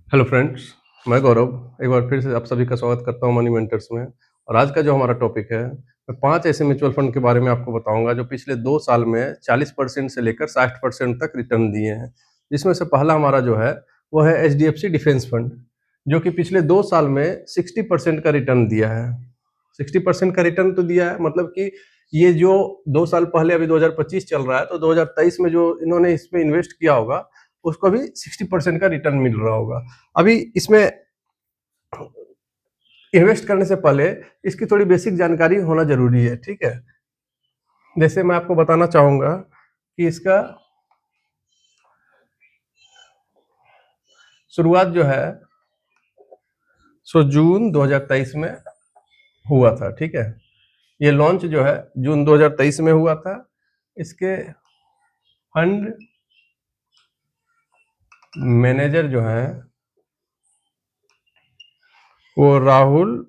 Hello friends, मैं गौरव एक बार फिर से आप सभी का स्वागत करता हूं मनी मेंटर्स में। और आज का जो हमारा टॉपिक है, मैं 5 ऐसे म्यूचुअल फंड के बारे में आपको बताऊंगा जो पिछले 2 साल में 40% से लेकर 60% तक रिटर्न दिए हैं। जिसमें से पहला हमारा जो है, वो है एचडीएफसी डिफेंस फंड, जो कि पिछले 2 साल में 60% का रिटर्न दिया है। 60% का रिटर्न तो दिया है, मतलब कि ये जो 2 साल पहले, अभी 2025 चल रहा है, तो 2023 में जो इन्होंने इसमें इन्वेस्ट किया होगा, उसको भी 60% का रिटर्न मिल रहा होगा। अभी इसमें इन्वेस्ट करने से पहले इसकी थोड़ी बेसिक जानकारी होना ज़रूरी है, ठीक है? जैसे मैं आपको बताना चाहूँगा कि इसका शुरुआत जो है सो जून 2023 में हुआ था, ठीक है? ये लॉन्च जो है जून 2023 में हुआ था। इसके फंड मैनेजर जो हैं वो राहुल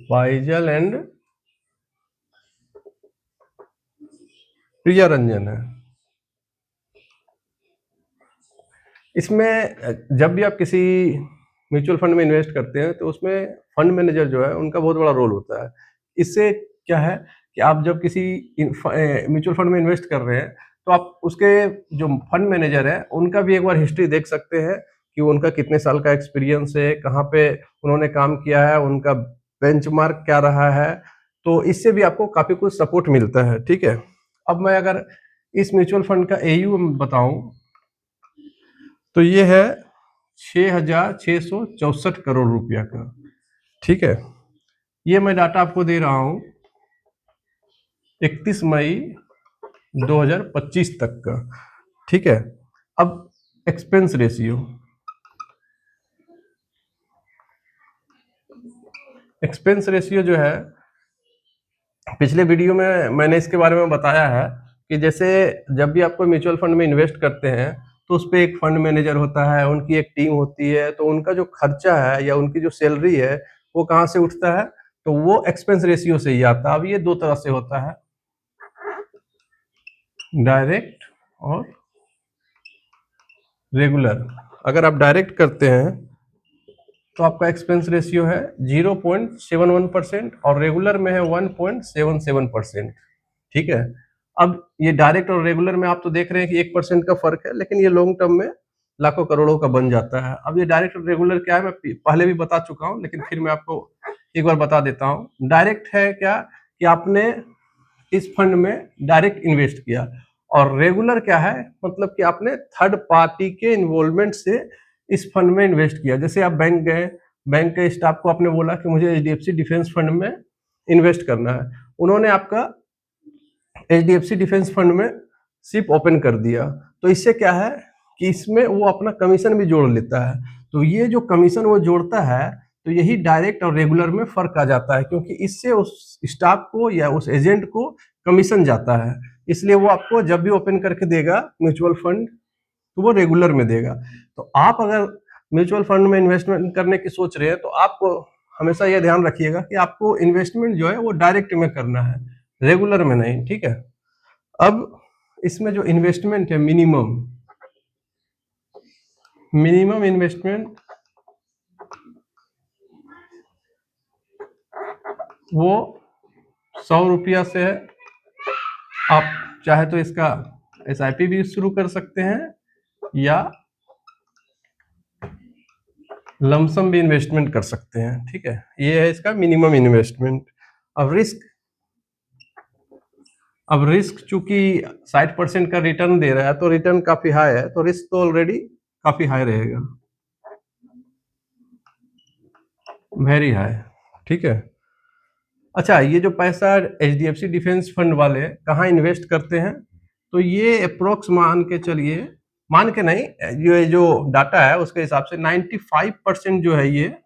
बाइजल एंड प्रिया रंजन है। इसमें जब भी आप किसी म्यूचुअल फंड में इन्वेस्ट करते हैं, तो उसमें फंड मैनेजर जो है उनका बहुत बड़ा रोल होता है। इससे क्या है कि आप जब किसी म्यूचुअल फंड में इन्वेस्ट कर रहे हैं, तो आप उसके जो फंड मैनेजर है उनका भी एक बार हिस्ट्री देख सकते हैं कि उनका कितने साल का एक्सपीरियंस है, कहाँ पे उन्होंने काम किया है, उनका बेंचमार्क क्या रहा है। तो इससे भी आपको काफ़ी कुछ सपोर्ट मिलता है, ठीक है? अब मैं अगर इस म्यूचुअल फंड का एयू बताऊं, तो ये है 6,664 रुपया का, ठीक है? ये मैं डाटा आपको दे रहा हूँ 31 मई 2025 तक का, ठीक है? अब एक्सपेंस रेशियो, एक्सपेंस रेशियो जो है, पिछले वीडियो में मैंने इसके बारे में बताया है कि जैसे जब भी आपको म्यूचुअल फंड में इन्वेस्ट करते हैं, तो उस पे एक फंड मैनेजर होता है, उनकी एक टीम होती है, तो उनका जो खर्चा है या उनकी जो सैलरी है, वो कहाँ से उठता है? तो वो एक्सपेंस रेशियो से ही आता है। अब ये 2 तरह से होता है, डायरेक्ट और रेगुलर। अगर आप डायरेक्ट करते हैं, तो आपका एक्सपेंस रेशियो है 0.71% और रेगुलर में है 1.77%, ठीक है? अब ये डायरेक्ट और रेगुलर में आप तो देख रहे हैं कि 1% का फर्क है, लेकिन ये लॉन्ग टर्म में लाखों करोड़ों का बन जाता है। अब ये डायरेक्ट और रेगुलर क्या है, मैं पहले भी बता चुका हूँ, लेकिन फिर मैं आपको एक बार बता देता हूँ। डायरेक्ट है क्या कि आपने इस फंड में डायरेक्ट इन्वेस्ट किया, और रेगुलर क्या है, मतलब कि आपने थर्ड पार्टी के इन्वॉल्वमेंट से इस फंड में इन्वेस्ट किया। जैसे आप बैंक गए, बैंक के स्टाफ को आपने बोला कि मुझे एचडीएफसी डिफेंस फंड में इन्वेस्ट करना है, उन्होंने आपका एचडीएफसी डिफेंस फंड में सिप ओपन कर दिया। तो इससे क्या है कि इसमें वो अपना कमीशन भी जोड़ लेता है। तो ये जो कमीशन वो जोड़ता है, तो यही डायरेक्ट और रेगुलर में फर्क आ जाता है, क्योंकि इससे उस स्टाफ को या उस एजेंट को कमीशन जाता है। इसलिए वो आपको जब भी ओपन करके देगा म्यूचुअल फंड, तो वो रेगुलर में देगा। तो आप अगर म्यूचुअल फंड में इन्वेस्टमेंट करने की सोच रहे हैं, तो आपको हमेशा यह ध्यान रखिएगा कि आपको इन्वेस्टमेंट जो है वो डायरेक्ट में करना है, रेगुलर में नहीं, ठीक है? अब इसमें जो इन्वेस्टमेंट है, मिनिमम मिनिमम इन्वेस्टमेंट वो 100 रुपया से है। आप चाहे तो इसका एसआईपी भी शुरू कर सकते हैं, या लमसम भी इन्वेस्टमेंट कर सकते हैं, ठीक है? ये है इसका मिनिमम इन्वेस्टमेंट। अब रिस्क चूंकि 60% का रिटर्न दे रहा है, तो रिटर्न काफी हाई है, तो रिस्क तो ऑलरेडी काफी हाई रहेगा, वेरी हाई, ठीक है? अच्छा, ये जो पैसा एचडीएफसी डिफेंस फंड वाले कहाँ इन्वेस्ट करते हैं, तो ये अप्रोक्स मान के चलिए, मान के नहीं, ये जो डाटा है उसके हिसाब से 95% जो है ये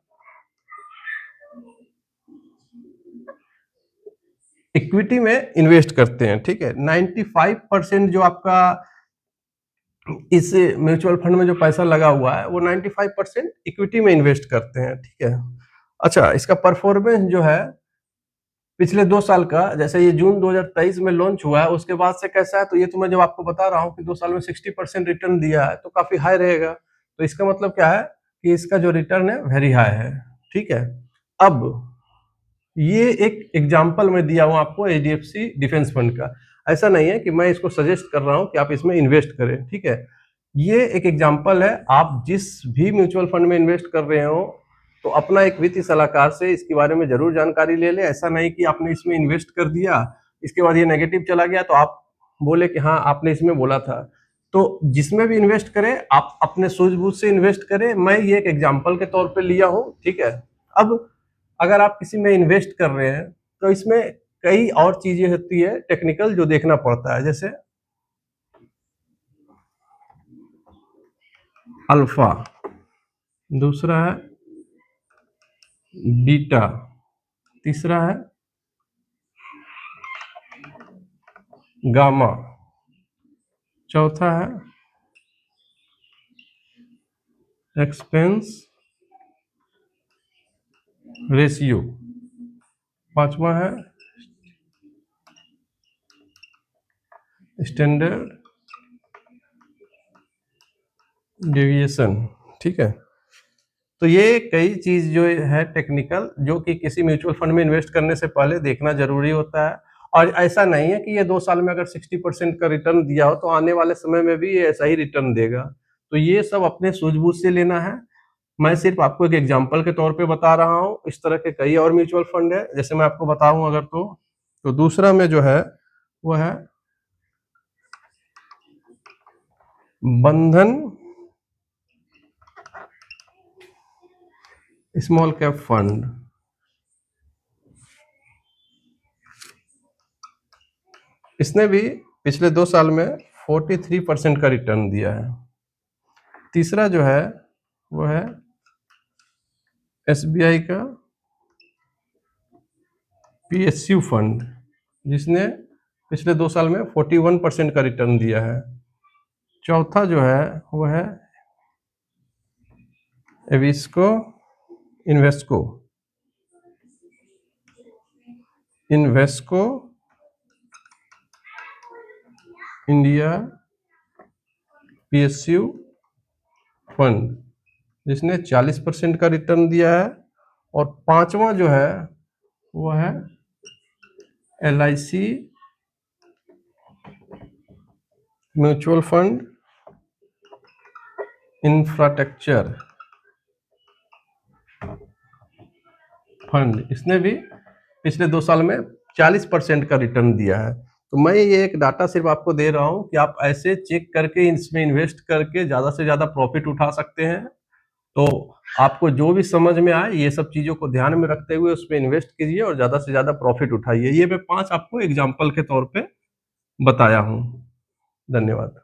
इक्विटी में इन्वेस्ट करते हैं, ठीक है? 95% जो आपका इस म्यूचुअल फंड में जो पैसा लगा हुआ है, वो 95% इक्विटी में इन्वेस्ट करते हैं, ठीक है? अच्छा, इसका परफॉर्मेंस जो है पिछले 2 साल का, जैसे ये जून 2023 में लॉन्च हुआ है, उसके बाद से कैसा है, तो ये तो मैं जब आपको बता रहा हूँ कि 2 साल में 60% रिटर्न दिया है, तो काफ़ी हाई रहेगा। तो इसका मतलब क्या है कि इसका जो रिटर्न है वेरी हाई है, ठीक है। अब ये एक एग्जाम्पल मैं दिया हूँ आपको एचडीएफसी डिफेंस फंड का। ऐसा नहीं है कि मैं इसको सजेस्ट कर रहा हूँ कि आप इसमें इन्वेस्ट करें, ठीक है। ये एक एग्जाम्पल है, आप जिस भी म्यूचुअल फंड में इन्वेस्ट कर रहे हो तो अपना एक वित्तीय सलाहकार से इसके बारे में जरूर जानकारी ले लें। ऐसा नहीं कि आपने इसमें इन्वेस्ट कर दिया, इसके बाद ये नेगेटिव चला गया तो आप बोले कि हाँ आपने इसमें बोला था। तो जिसमें भी इन्वेस्ट करें आप अपने सूझबूझ से इन्वेस्ट करें। मैं ये एक एग्जाम्पल के तौर पे लिया हूँ, ठीक है। अब अगर आप किसी में इन्वेस्ट कर रहे हैं तो इसमें कई और चीजें होती है टेक्निकल जो देखना पड़ता है, जैसे अल्फा, दूसरा है बीटा, तीसरा है गामा, चौथा है एक्सपेंस रेशियो, पांचवा है स्टैंडर्ड डेविएशन, ठीक है। तो ये कई चीज जो है टेक्निकल जो कि किसी म्यूचुअल फंड में इन्वेस्ट करने से पहले देखना जरूरी होता है। और ऐसा नहीं है कि ये 2 साल में अगर 60% का रिटर्न दिया हो तो आने वाले समय में भी ये ऐसा ही रिटर्न देगा। तो ये सब अपने सूझबूझ से लेना है। मैं सिर्फ आपको एक एग्जांपल के तौर पे बता रहा हूँ। इस तरह के कई और म्यूचुअल फंड है, जैसे मैं आपको बताऊं अगर तो दूसरा में जो है वो है बंधन स्मॉल कैप फंड। इसने भी पिछले 2 साल में 43% का रिटर्न दिया है। तीसरा जो है वो है एसबीआई का पीएसयू फंड, जिसने पिछले 2 साल में 41% का रिटर्न दिया है। चौथा जो है वो है एविस्को इन्वेस्को इंडिया पीएसयू फंड, जिसने 40% का रिटर्न दिया है। और पांचवा जो है वो है LIC mutual fund infrastructure fund, इसने भी पिछले 2 साल में 40% का रिटर्न दिया है। तो मैं ये एक डाटा सिर्फ आपको दे रहा हूँ कि आप ऐसे चेक करके इसमें इन्वेस्ट करके ज़्यादा से ज़्यादा प्रॉफिट उठा सकते हैं। तो आपको जो भी समझ में आए ये सब चीज़ों को ध्यान में रखते हुए उसमें इन्वेस्ट कीजिए और ज़्यादा से ज़्यादा प्रॉफिट उठाइए। ये मैं 5 आपको एग्जाम्पल के तौर पे बताया हूँ। धन्यवाद।